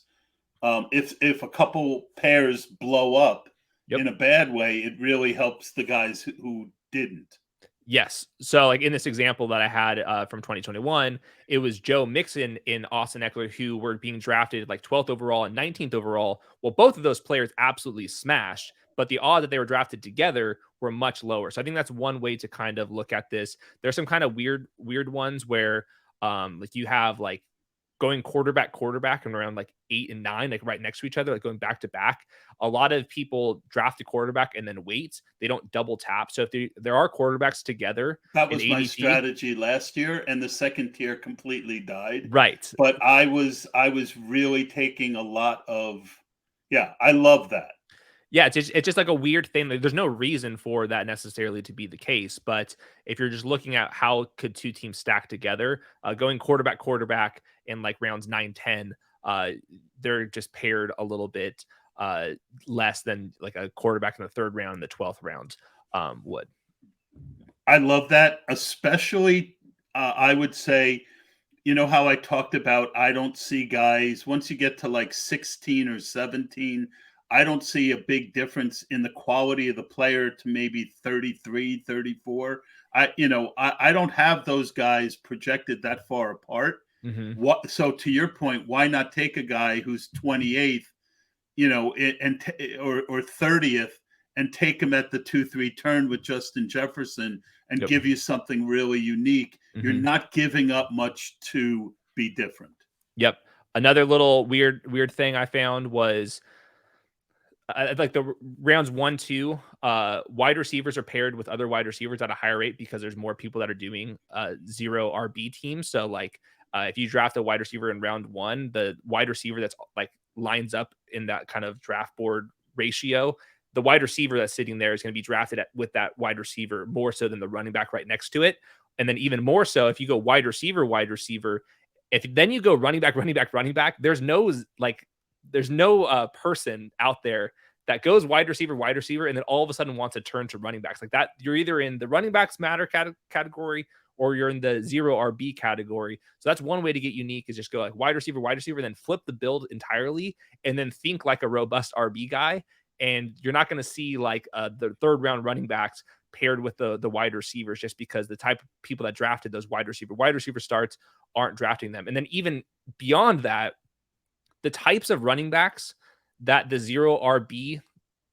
If a couple pairs blow up Yep. in a bad way, it really helps the guys who didn't. Yes. So, like in this example that I had from 2021, it was Joe Mixon and Austin Eckler who were being drafted like 12th overall and 19th overall. Well, both of those players absolutely smashed, but the odds that they were drafted together were much lower. So, I think that's one way to kind of look at this. There's some kind of weird ones where, like you have like going quarterback and around like 8 and 9, like right next to each other, like going back to back. A lot of people draft a quarterback and then wait. They don't double tap. So if there are quarterbacks together That in was my ADP, strategy last year, and the second tier completely died. right? But I was really taking a lot of, yeah, I love that. Yeah, it's just like a weird thing. Like, there's no reason for that necessarily to be the case. But if you're just looking at how could two teams stack together, going quarterback in like rounds 9, 10, they're just paired a little bit less than like a quarterback in the third round and the 12th round would. I love that, especially I would say, you know how I talked about I don't see guys once you get to like 16 or 17, I don't see a big difference in the quality of the player to maybe 33, 34. I don't have those guys projected that far apart. Mm-hmm. So to your point, why not take a guy who's 28th, or 30th, and take him at the 2-3 turn with Justin Jefferson and Yep. give you something really unique. Mm-hmm. You're not giving up much to be different. Yep. Another little weird thing I found was like the rounds 1, 2, wide receivers are paired with other wide receivers at a higher rate because there's more people that are doing zero RB teams. So like if you draft a wide receiver in round 1, the wide receiver that's like lines up in that kind of draft board ratio, the wide receiver that's sitting there is going to be drafted with that wide receiver more so than the running back right next to it. And then even more so if you go wide receiver, if then you go running back, there's no person out there that goes wide receiver, and then all of a sudden wants to turn to running backs like that. You're either in the running backs matter category or you're in the zero RB category. So that's one way to get unique is just go like wide receiver, then flip the build entirely and then think like a robust RB guy. And you're not going to see like the third round running backs paired with the wide receivers just because the type of people that drafted those wide receiver starts aren't drafting them. And then even beyond that, the types of running backs that the zero RB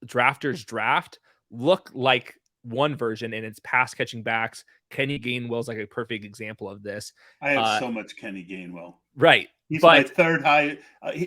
drafters draft look like one version, and it's pass catching backs. Kenny Gainwell is like a perfect example of this. I have so much Kenny Gainwell. Right. He's my third high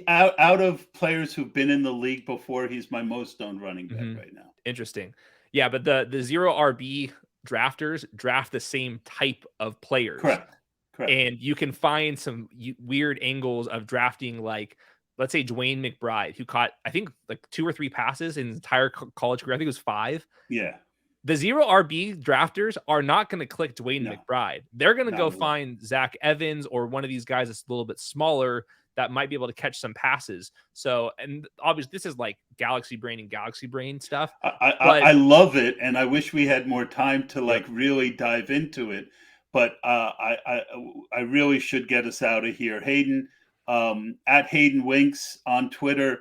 out of players who've been in the league before. He's my most owned running back right now. Interesting. Yeah, but the zero RB drafters draft the same type of players. Correct. And you can find some weird angles of drafting, like, let's say Dwayne McBride, who caught, I think, like 2 or 3 passes in his entire college career. I think it was 5. Yeah. The zero RB drafters are not going to click Dwayne McBride. They're going to go find Zach Evans or one of these guys that's a little bit smaller that might be able to catch some passes. So, and obviously this is like galaxy brain stuff. I love it. And I wish we had more time to like really dive into it, but I really should get us out of here. Hayden, at Hayden Winks on Twitter.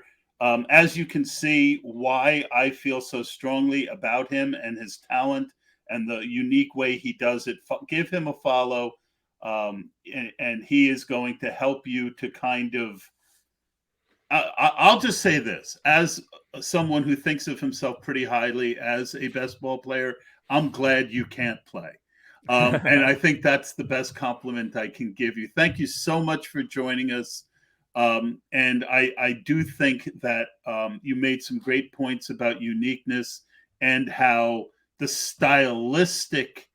As you can see, why I feel so strongly about him and his talent and the unique way he does it. Give him a follow, and he is going to help you to kind of. I'll just say this: as someone who thinks of himself pretty highly as a best ball player, I'm glad you can't play. And I think that's the best compliment I can give you. Thank you so much for joining us. And I do think that you made some great points about uniqueness and how the stylistic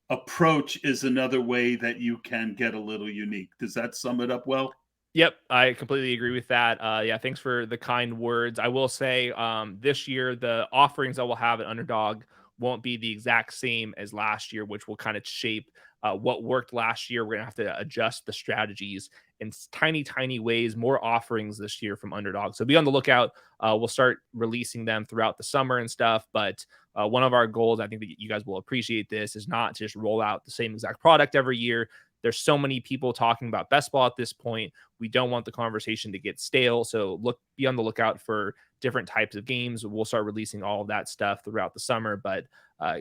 approach is another way that you can get a little unique. Does that sum it up well? Yep, I completely agree with that. Yeah, thanks for the kind words. I will say, this year the offerings that we'll have at Underdog won't be the exact same as last year, which will kind of shape what worked last year. We're gonna have to adjust the strategies in tiny, tiny ways. More offerings this year from Underdog, so be on the lookout. We'll start releasing them throughout the summer and stuff. But one of our goals, I think that you guys will appreciate this, is not to just roll out the same exact product every year. There's so many people talking about best ball at this point. We don't want the conversation to get stale. So be on the lookout for different types of games. We'll start releasing all of that stuff throughout the summer. But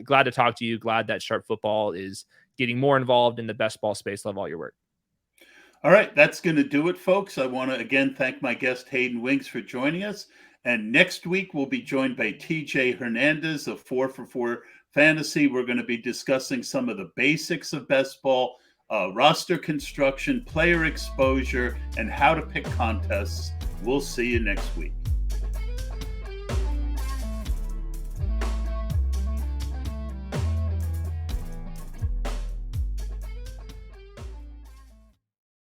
glad to talk to you. Glad that Sharp Football is getting more involved in the best ball space. Love all your work. All right, that's going to do it, folks. I want to again thank my guest, Hayden Winks, for joining us. And next week, we'll be joined by TJ Hernandez of 4for4 Fantasy. We're going to be discussing some of the basics of best ball, roster construction, player exposure, and how to pick contests. We'll see you next week.